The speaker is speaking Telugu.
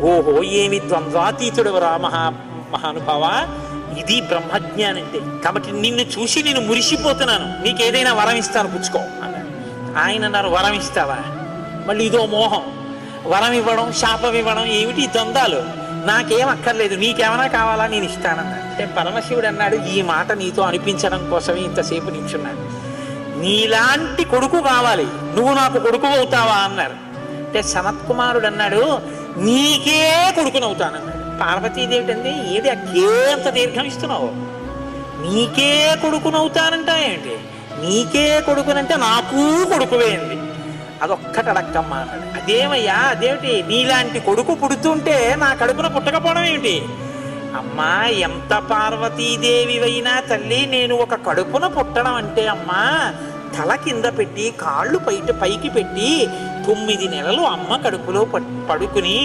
ఓహో ఏమి ద్వంద్వాతీతుడు మహానుభావ, ఇది బ్రహ్మజ్ఞానం అంటే. కాబట్టి నిన్ను చూసి నేను మురిసిపోతున్నాను, నీకేదైనా వరం ఇస్తాను పుచ్చుకో అన్నాడు. ఆయన అన్నారు, వరం ఇస్తావా? మళ్ళీ ఇదో మోహం, వరం ఇవ్వడం శాపం ఇవ్వడం ఏమిటి ద్వంద్వాలు, నాకేం అక్కర్లేదు, నీకేమైనా కావాలా నేను ఇస్తానన్నాడు. అంటే పరమశివుడు అన్నాడు, ఈ మాట నీతో అనిపించడం కోసమే ఇంతసేపు నిల్చున్నాడు, నీలాంటి కొడుకు కావాలి, నువ్వు నాకు కొడుకు అవుతావా అన్నారు. అంటే సనత్కుమారుడు అన్నాడు, నీకే కొడుకునవుతానన్నాడు. పార్వతీదేవి అంది, ఏది అంత దీర్ఘం ఇస్తున్నావు, నీకే కొడుకునవుతానంటా ఏంటి, నీకే కొడుకునంటే నాకు కొడుకువే అంది. అదొక్కటి అడక్కమ్మా అన్నాడు. అదేమయ్యా అదేమిటి, నీలాంటి కొడుకు పుడుతుంటే నా కడుపున పుట్టకపోవడం ఏమిటి? అమ్మా ఎంత పార్వతీదేవివైనా తల్లి, నేను ఒక కడుపున పుట్టడం అంటే అమ్మా తల కింద పెట్టి కాళ్ళు పైకి పెట్టి 9 నెలలు అమ్మ కడుపులో పడుకుని